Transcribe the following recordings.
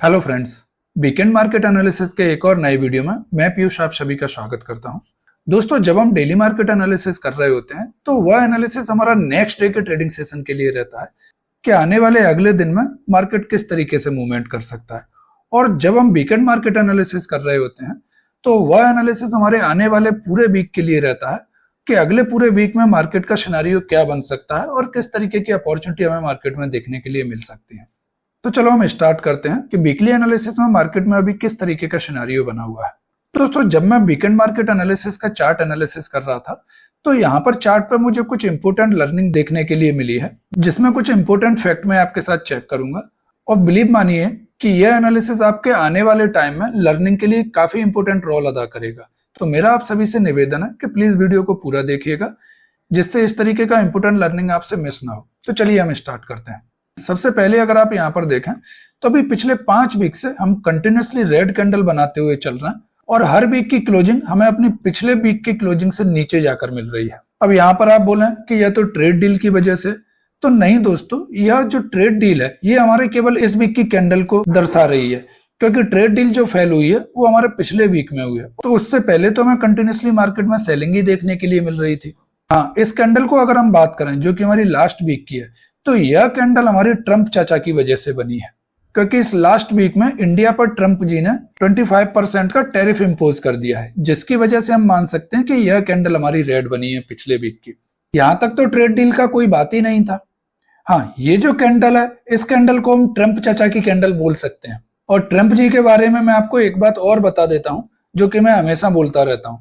Hello friends, weekend market analysis के एक और नए वीडियो में मैं पीयूष आप सभी का स्वागत करता हूं। दोस्तों, जब हम डेली मार्केट एनालिसिस कर रहे होते हैं तो वह एनालिसिस हमारा नेक्स्ट डे के ट्रेडिंग सेशन के लिए रहता है कि आने वाले अगले दिन में मार्केट किस तरीके से मूवमेंट कर सकता है। और जब हम वीकेंड मार्केट एनालिसिस कर रहे होते हैं तो वह एनालिसिस हमारे आने वाले पूरे वीक के लिए रहता है कि अगले पूरे वीक में मार्केट का सिनेरियो क्या बन सकता है और किस तरीके की अपॉर्चुनिटी हमें मार्केट में देखने के लिए मिल सकती है। तो चलो हम स्टार्ट करते हैं कि वीकली एनालिसिस में मार्केट में अभी किस तरीके का सिनेरियो बना हुआ है। तो दोस्तों, जब मैं वीकेंड मार्केट एनालिसिस का चार्ट एनालिसिस कर रहा था तो यहाँ पर चार्ट पर मुझे कुछ इंपोर्टेंट लर्निंग देखने के लिए मिली है, जिसमें कुछ इंपोर्टेंट फैक्ट मैं आपके साथ चेक करूंगा। और बिलीव मानिए कि यह एनालिसिस आपके आने वाले टाइम में लर्निंग के लिए काफी इंपोर्टेंट रोल अदा करेगा। तो मेरा आप सभी से निवेदन है कि प्लीज वीडियो को पूरा देखिएगा, जिससे इस तरीके का इंपोर्टेंट लर्निंग आपसे मिस ना हो। तो चलिए हम स्टार्ट करते हैं। सबसे पहले अगर आप यहाँ पर देखें तो अभी पिछले 5 वीक से हम कंटिन्यूसली रेड कैंडल बनाते हुए चल रहे हैं और हर वीक की क्लोजिंग हमें अपनी पिछले वीक की क्लोजिंग से नीचे जाकर मिल रही है। अब यहाँ पर आप बोलें कि यह तो ट्रेड डील की वजह से, तो नहीं दोस्तों, यह जो ट्रेड डील है ये हमारे केवल इस वीक की कैंडल को दर्शा रही है, क्योंकि ट्रेड डील जो फेल हुई है वो हमारे पिछले वीक में हुई है। तो उससे पहले तो हमें कंटिन्यूसली मार्केट में सेलिंग ही देखने के लिए मिल रही थी। हाँ, इस कैंडल को अगर हम बात करें जो कि हमारी लास्ट वीक की है, तो यह कैंडल हमारी ट्रंप चाचा की वजह से बनी है, क्योंकि इस लास्ट वीक में इंडिया पर ट्रंप जी ने 25% का टैरिफ इंपोज कर दिया है, जिसकी वजह से हम मान सकते हैं कि यह कैंडल हमारी रेड बनी है पिछले वीक की। यहां तक तो ट्रेड डील का कोई बात ही नहीं था। हाँ, ये जो कैंडल है इस कैंडल को हम ट्रंप चाचा की कैंडल बोल सकते हैं। और ट्रंप जी के बारे में मैं आपको एक बात और बता देता हूं, जो कि मैं हमेशा बोलता रहता हूं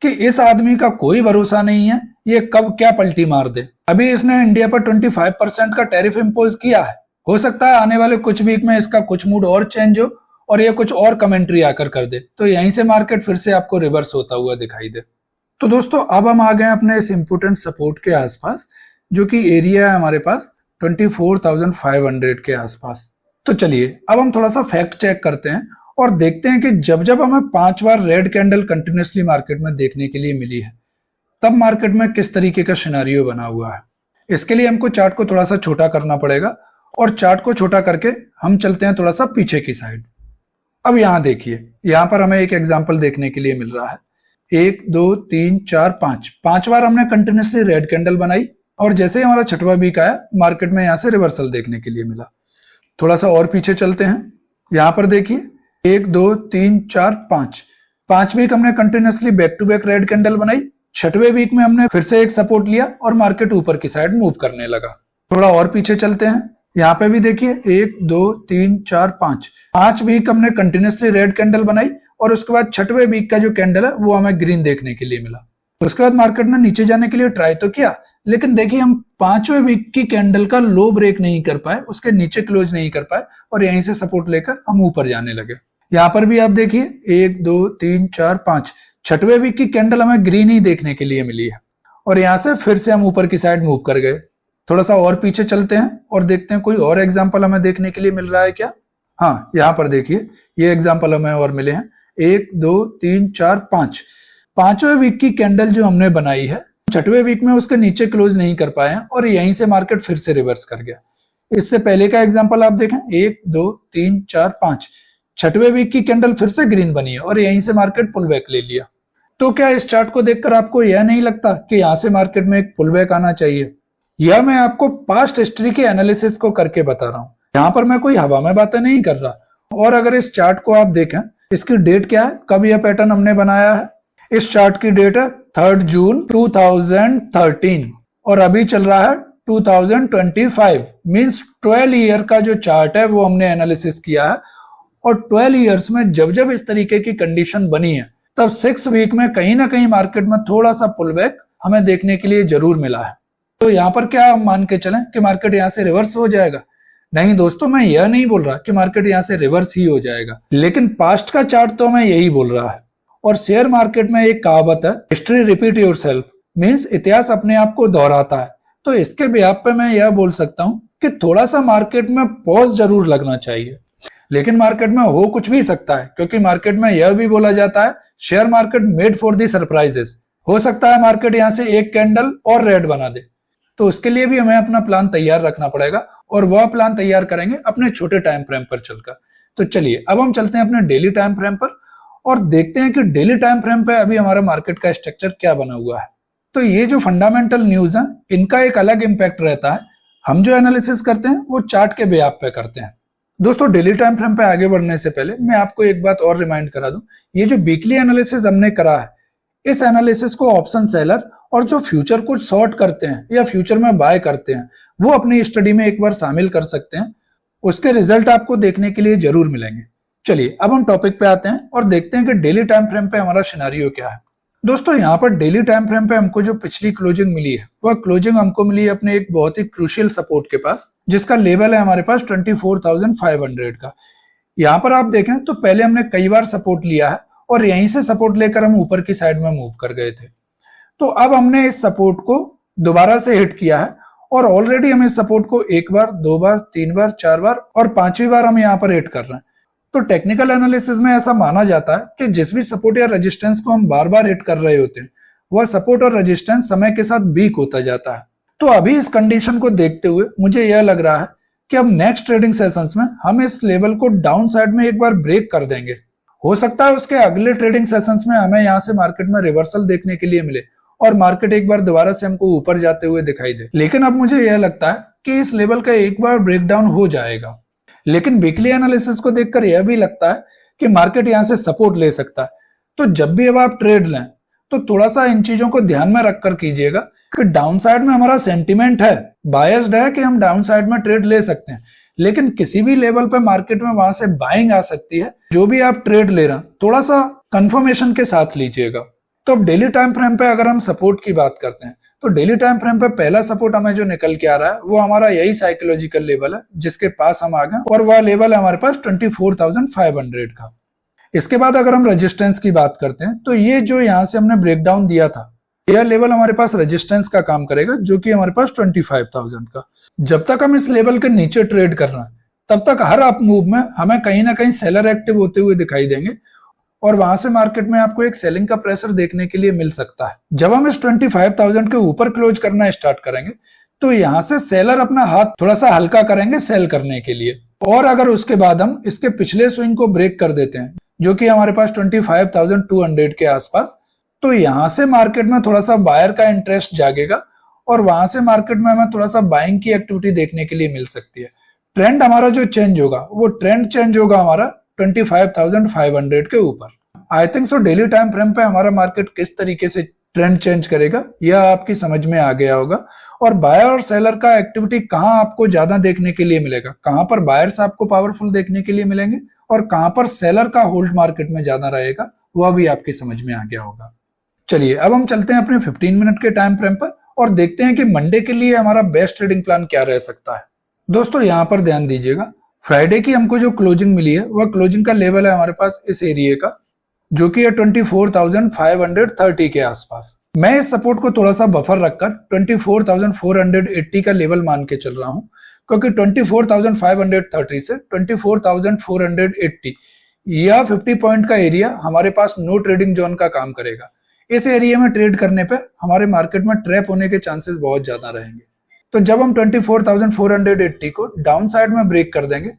कि इस आदमी का कोई भरोसा नहीं है, ये कब क्या पलटी मार दे। अभी इसने इंडिया पर 25% का टैरिफ इंपोज किया है, हो सकता है आने वाले कुछ वीक में इसका कुछ मूड और चेंज हो और ये कुछ और कमेंट्री आकर कर दे, तो यहीं से मार्केट फिर से आपको रिवर्स होता हुआ दिखाई दे। तो दोस्तों, अब हम आ गए अपने इस इंपोर्टेंट सपोर्ट के आसपास, जो कि एरिया है हमारे पास 24,500 के आसपास। तो चलिए अब हम थोड़ा सा फैक्ट चेक करते हैं और देखते हैं कि जब जब हमें 5 बार रेड कैंडल कंटिन्यूसली मार्केट में देखने के लिए मिली है, तब मार्केट में किस तरीके का सिनेरियो बना हुआ है। इसके लिए हमको चार्ट को थोड़ा सा छोटा करना पड़ेगा और चार्ट को छोटा करके हम चलते हैं थोड़ा सा पीछे की साइड। अब यहाँ देखिए, यहाँ पर हमें एक एग्जांपल देखने के लिए मिल रहा है। 1 2 3 4 5 बार हमने कंटिन्यूसली रेड कैंडल बनाई और जैसे ही हमारा 6वां वीक आया, मार्केट में यहाँ से रिवर्सल देखने के लिए मिला। थोड़ा सा और पीछे चलते हैं। यहाँ पर देखिए 1 2 3 4 5 वीक हमने continuously back to back red candle बनाई। 6वें वीक में हमने फिर से एक सपोर्ट लिया और मार्केट ऊपर की साइड मूव करने लगा। थोड़ा और पीछे चलते हैं। यहाँ पे भी देखिए 1 2 3 4 5 वीक हमने कंटिन्यूसली रेड कैंडल बनाई और उसके बाद 6वें वीक का जो कैंडल है वो हमें ग्रीन देखने के लिए मिला। उसके बाद मार्केट ने नीचे जाने के लिए ट्राई तो किया, लेकिन देखिए हम 5वें वीक की कैंडल का लो ब्रेक नहीं कर पाए, उसके नीचे क्लोज नहीं कर पाए और यहीं से सपोर्ट लेकर हम ऊपर जाने लगे। यहाँ पर भी आप देखिए 1 2 3 4 5 6वें वीक की कैंडल हमें ग्रीन ही देखने के लिए मिली है और यहाँ से फिर से हम ऊपर की साइड मूव कर गए। थोड़ा सा और पीछे चलते हैं और देखते हैं कोई और एग्जाम्पल हमें देखने के लिए मिल रहा है क्या। हाँ, यहाँ पर देखिए ये एग्जाम्पल हमें और मिले हैं। 1 2 3 4 5वें वीक की कैंडल जो हमने बनाई है, 6वें वीक में उसके नीचे क्लोज नहीं कर पाए और यहीं से मार्केट फिर से रिवर्स कर गया। इससे पहले का एग्जांपल आप देखें 1 2 3 4 5 6वें वीक की कैंडल फिर से ग्रीन बनी है और यहीं से मार्केट पुल बैक ले लिया। तो क्या इस चार्ट को देखकर आपको यह नहीं लगता कि यहाँ से मार्केट में एक पुल बैक आना चाहिए? यह मैं आपको पास्ट हिस्ट्री के एनालिसिस को करके बता रहा हूँ, यहाँ पर मैं कोई हवा में बातें नहीं कर रहा। और अगर इस चार्ट को आप देखें, इसकी डेट क्या है, कब यह पैटर्न हमने बनाया है। इस चार्ट की डेट है 3 जून 2013 और अभी चल रहा है 2025, मींस 12 ईयर का जो चार्ट है वो हमने एनालिसिस किया है। और 12 ईयर्स में जब जब इस तरीके की कंडीशन बनी है, तब 6 वीक में कहीं ना कहीं मार्केट में थोड़ा सा पुल बैक हमें देखने के लिए जरूर मिला है। तो यहाँ पर क्या मान के चलें कि मार्केट यहाँ से रिवर्स हो जाएगा? नहीं दोस्तों, मैं यह नहीं बोल रहा कि मार्केट यहाँ से रिवर्स ही हो जाएगा, लेकिन पास्ट का चार्ट तो मैं यही बोल रहा है। और शेयर मार्केट में एक कहावत है, हिस्ट्री रिपीट योरसेल्फ, मींस इतिहास अपने आप को दोहराता है। तो इसके बिहाफ पे मैं यह बोल सकता हूँ कि थोड़ा सा मार्केट में पॉज जरूर लगना चाहिए। लेकिन मार्केट में हो कुछ भी सकता है, क्योंकि मार्केट में यह भी बोला जाता है share market made for the surprises. हो सकता है मार्केट यहाँ से एक कैंडल और रेड बना दे, तो उसके लिए भी हमें अपना प्लान तैयार रखना पड़ेगा और वह प्लान तैयार करेंगे अपने छोटे टाइम फ्रेम पर चलकर। तो चलिए अब हम चलते हैं अपने डेली टाइम फ्रेम पर और देखते हैं कि डेली टाइम फ्रेम पे अभी हमारा मार्केट का स्ट्रक्चर क्या बना हुआ है। तो ये जो फंडामेंटल न्यूज है इनका एक अलग इंपैक्ट रहता है। हम जो एनालिसिस करते हैं वो चार्ट के बेस पे करते हैं। दोस्तों डेली टाइम फ्रेम पे आगे बढ़ने से पहले मैं आपको एक बात और रिमाइंड करा दूं, ये जो वीकली एनालिसिस हमने करा है इस एनालिसिस को ऑप्शन सेलर और जो फ्यूचर को शॉर्ट करते हैं या फ्यूचर में बाय करते हैं वो अपनी स्टडी में एक बार शामिल कर सकते हैं। उसके रिजल्ट आपको देखने के लिए जरूर मिलेंगे। चलिए अब हम टॉपिक पे आते हैं और देखते हैं कि डेली टाइम फ्रेम पे हमारा सिनेरियो क्या है। दोस्तों यहाँ पर डेली टाइम फ्रेम पे हमको जो पिछली क्लोजिंग मिली है वह क्लोजिंग हमको मिली है अपने एक बहुत ही क्रूशियल सपोर्ट के पास, जिसका लेवल है हमारे पास 24,500 का। यहाँ पर आप देखें तो पहले हमने कई बार सपोर्ट लिया है और यहीं से सपोर्ट लेकर हम ऊपर की साइड में मूव कर गए थे। तो अब हमने इस सपोर्ट को दोबारा से हिट किया है और ऑलरेडी हम इस सपोर्ट को एक बार, दो बार, तीन बार, चार बार और पांचवी बार हम यहाँ पर हिट कर रहे हैं। तो टेक्निकल एनालिसिस में ऐसा माना जाता है कि जिस भी सपोर्ट या रेजिस्टेंस को हम बार बार हिट कर रहे होते हैं वह सपोर्ट और रेजिस्टेंस समय के साथ वीक होता जाता है। तो अभी इस कंडीशन को देखते हुए मुझे यह लग रहा है कि अब नेक्स्ट ट्रेडिंग सेशंस में हम इस लेवल को डाउन साइड में एक बार ब्रेक कर देंगे। हो सकता है उसके अगले ट्रेडिंग सेशंस में हमें यहाँ से मार्केट में रिवर्सल देखने के लिए मिले और मार्केट एक बार दोबारा से हमको ऊपर जाते हुए दिखाई दे। लेकिन अब मुझे यह लगता है कि इस लेवल का एक बार ब्रेकडाउन हो जाएगा। लेकिन वीकली एनालिसिस को देखकर यह भी लगता है कि मार्केट यहां से सपोर्ट ले सकता है। तो जब भी अब आप ट्रेड लें तो थोड़ा सा इन चीजों को ध्यान में रखकर कीजिएगा कि डाउन साइड में हमारा सेंटिमेंट है, बायस्ड है कि हम डाउन साइड में ट्रेड ले सकते हैं, लेकिन किसी भी लेवल पे मार्केट में वहां से बाइंग आ सकती है। जो भी आप ट्रेड ले रहे हैं थोड़ा सा कंफर्मेशन के साथ लीजिएगा। तो अब डेली टाइम फ्रेम पे अगर हम सपोर्ट की बात करते हैं तो डेली टाइम फ्रेम पे पहला सपोर्ट हमें जो निकल के आ रहा है वो हमारा यही साइकोलॉजिकल लेवल है जिसके पास हम आ गए और वह लेवल है हमारे पास 24,500 का। इसके बाद अगर हम रेजिस्टेंस की बात करते हैं तो ये जो यहाँ से हमने ब्रेकडाउन दिया था यह लेवल हमारे पास रेजिस्टेंस का काम करेगा जो कि हमारे पास 25,000 का। जब तक हम इस लेवल के नीचे ट्रेड कर रहे हैं तब तक हर अप मूव में हमें कहीं ना कहीं सेलर एक्टिव होते हुए दिखाई देंगे और वहां से मार्केट में आपको एक सेलिंग का प्रेशर देखने के लिए मिल सकता है। जब हम इस 25,000 के ऊपर क्लोज करना स्टार्ट करेंगे तो यहाँ से सेलर अपना हाथ थोड़ा सा हल्का करेंगे सेल करने के लिए। और अगर उसके बाद हम इसके पिछले स्विंग को ब्रेक कर देते हैं जो कि हमारे पास 25,200 के आसपास, तो यहाँ से मार्केट में थोड़ा सा बायर का इंटरेस्ट जागेगा और वहां से मार्केट में हमें थोड़ा सा बाइंग की एक्टिविटी देखने के लिए मिल सकती है। ट्रेंड हमारा जो चेंज होगा वो ट्रेंड चेंज होगा हमारा 25,500 के ऊपर। I think so daily time frame पे हमारा मार्केट किस तरीके से ट्रेंड चेंज करेगा यह आपकी समझ में आ गया होगा। और बायर और सेलर का एक्टिविटी कहां आपको ज्यादा देखने के लिए मिलेगा, कहां पर बायर्स आपको पावरफुल देखने के लिए मिलेंगे और कहां पर सेलर का होल्ड मार्केट में ज्यादा रहेगा वह भी आपकी समझ में आ गया होगा। चलिए अब हम चलते हैं अपने 15 मिनट के टाइम फ्रेम पर और देखते हैं कि मंडे के लिए हमारा बेस्ट ट्रेडिंग प्लान क्या रह सकता है। दोस्तों यहाँ पर ध्यान दीजिएगा, फ्राइडे की हमको जो क्लोजिंग मिली है वह क्लोजिंग का लेवल है हमारे पास इस एरिया का जो कि है 24,530 के आसपास। मैं इस सपोर्ट को थोड़ा सा बफर रखकर 24,480 का लेवल मान के चल रहा हूं क्योंकि 24,530 से 24,480 यह 50 पॉइंट का एरिया हमारे पास नो ट्रेडिंग जोन का काम करेगा। इस एरिया में ट्रेड करने पे हमारे मार्केट में ट्रैप होने के चांसेस बहुत ज्यादा रहेंगे। तो जब हम 24,480 को डाउन साइड में ब्रेक कर देंगे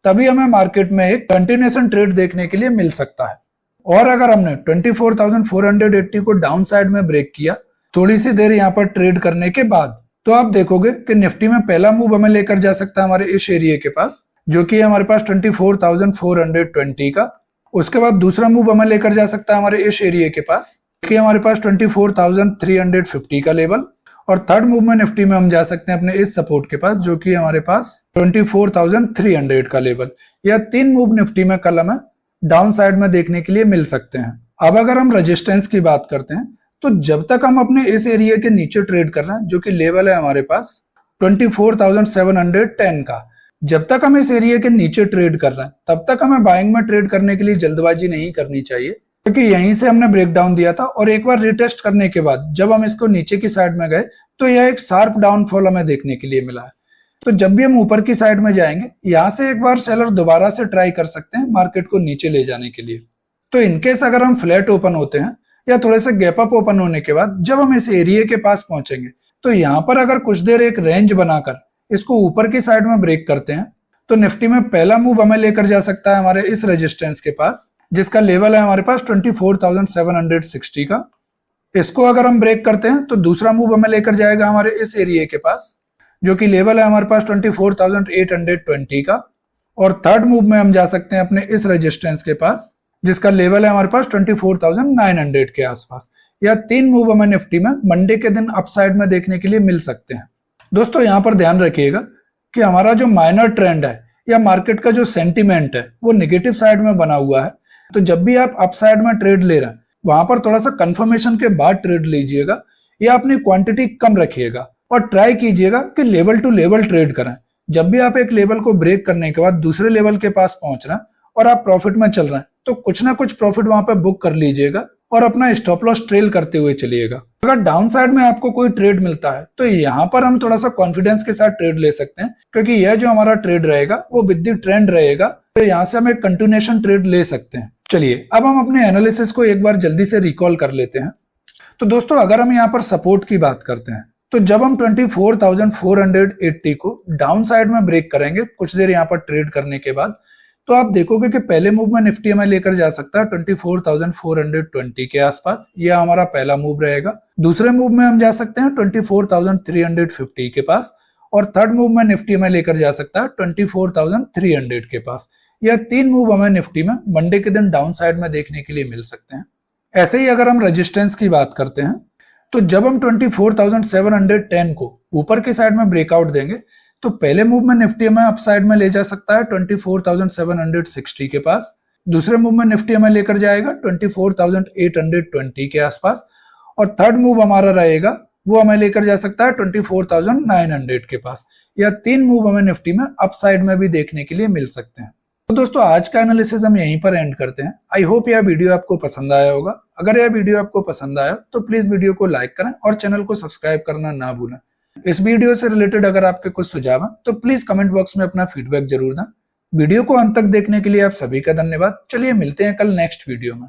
तभी हमें मार्केट में एक कंटिन्यूएशन ट्रेड देखने के लिए मिल सकता है। और अगर हमने 24,480 को डाउन साइड में ब्रेक किया थोड़ी सी देर यहाँ पर ट्रेड करने के बाद, तो आप देखोगे कि निफ्टी में पहला मूव हमें लेकर जा सकता है हमारे इस एरिया के पास जो कि है हमारे पास 24,420 का। उसके बाद दूसरा मूव हमें लेकर जा सकता है हमारे इस एरिया के पास कि हमारे पास 24,350 का लेवल। और थर्ड मूव में निफ्टी में हम जा सकते हैं अपने इस सपोर्ट के पास जो कि हमारे पास 24,300 का लेवल। यह तीन मूव निफ्टी में कल हमें डाउन साइड में देखने के लिए मिल सकते हैं। अब अगर हम रेजिस्टेंस की बात करते हैं तो जब तक हम अपने इस एरिया के नीचे ट्रेड कर रहे हैं जो कि लेवल है हमारे पास 24,710 का, जब तक हम इस एरिया के नीचे ट्रेड कर रहे हैं तब तक हमें बाइंग में ट्रेड करने के लिए जल्दबाजी नहीं करनी चाहिए क्योंकि यहीं से हमने ब्रेकडाउन दिया था और एक बार रिटेस्ट करने के बाद जब हम इसको नीचे की साइड में गए तो यह एक शार्प डाउनफॉल हमें देखने के लिए मिला है। तो जब भी हम ऊपर की साइड में जाएंगे यहाँ से एक बार सेलर दोबारा से ट्राई कर सकते हैं मार्केट को नीचे ले जाने के लिए। तो इनकेस अगर हम फ्लैट ओपन होते हैं या थोड़े से गैप अप ओपन होने के बाद जब हम इस एरिया के पास पहुंचेंगे तो यहाँ पर अगर कुछ देर एक रेंज बनाकर इसको ऊपर की साइड में ब्रेक करते हैं तो निफ्टी में पहला मूव हमें लेकर जा सकता है हमारे इस रेजिस्टेंस के पास, जिसका लेवल है हमारे पास 24,760 का। इसको अगर हम ब्रेक करते हैं तो दूसरा मूव हमें लेकर जाएगा हमारे इस एरिया के पास, जो कि लेवल है हमारे पास 24,820 का। और थर्ड मूव में हम जा सकते हैं अपने इस रेजिस्टेंस के पास, जिसका लेवल है हमारे पास 24,900 के आसपास। या 3 मूव हमें निफ्टी में मंडे के दिन अपसाइड में देखने के लिए मिल सकते हैं। दोस्तों यहाँ पर ध्यान रखिएगा कि हमारा जो माइनर ट्रेंड है या मार्केट का जो सेंटीमेंट है वो नेगेटिव साइड में बना हुआ है। तो जब भी आप अपसाइड में ट्रेड ले रहे हैं वहां पर थोड़ा सा कंफर्मेशन के बाद ट्रेड लीजिएगा या अपनी क्वांटिटी कम रखिएगा और ट्राई कीजिएगा कि लेवल टू लेवल ट्रेड करें। जब भी आप एक लेवल को ब्रेक करने के बाद दूसरे लेवल के पास पहुंच रहे हैं और आप प्रॉफिट में चल रहे हैं तो कुछ ना कुछ प्रॉफिट वहां पे बुक कर लीजिएगा और अपना स्टॉप लॉस ट्रेल करते हुए चलिएगा। अगर डाउन साइड में आपको कोई ट्रेड मिलता है तो यहाँ पर हम थोड़ा सा कॉन्फिडेंस के साथ ट्रेड ले सकते हैं, क्योंकि यह जो हमारा ट्रेड रहेगा वो विद द ट्रेंड रहेगा। तो यहाँ से हम एक कंटिन्यूएशन ट्रेड ले सकते हैं। चलिए अब हम अपने एनालिसिस को एक बार जल्दी से रिकॉल कर लेते हैं। तो दोस्तों अगर हम यहाँ पर सपोर्ट की बात करते हैं तो जब हम 24,480 को डाउन साइड में ब्रेक करेंगे कुछ देर यहाँ पर ट्रेड करने के बाद, तो आप देखोगे कि पहले मूव में निफ्टी हमें लेकर जा सकता है 24,420 के आसपास। यह हमारा पहला मूव रहेगा। दूसरे मूव में हम जा सकते हैं 24,350 के पास और थर्ड मूव में निफ्टी हमें लेकर जा सकता है 24,300 के पास। यह 3 मूव हमें निफ्टी में मंडे के दिन डाउन साइड में देखने के लिए मिल सकते हैं। ऐसे ही अगर हम रेजिस्टेंस की बात करते हैं तो जब हम 24,710 को ऊपर की साइड में ब्रेकआउट देंगे तो पहले मूव में निफ्टी हमें अपसाइड में ले जा सकता है 24,760 के पास। दूसरे मूव में निफ्टी हमें लेकर जाएगा 24,820 के आसपास और थर्ड मूव हमारा रहेगा वो हमें लेकर जा सकता है 24,900 के पास। या 3 मूव हमें निफ्टी में अपसाइड में भी देखने के लिए मिल सकते हैं। तो दोस्तों आज का एनालिसिस हम यहीं पर एंड करते हैं। आई होप यह वीडियो आपको पसंद आया होगा। अगर यह वीडियो आपको पसंद आया तो प्लीज वीडियो को लाइक करें और चैनल को सब्सक्राइब करना ना भूलें। इस वीडियो से रिलेटेड अगर आपके कुछ सुझाव हैं तो प्लीज कमेंट बॉक्स में अपना फीडबैक जरूर दें। वीडियो को अंत तक देखने के लिए आप सभी का धन्यवाद। चलिए मिलते हैं कल नेक्स्ट वीडियो में।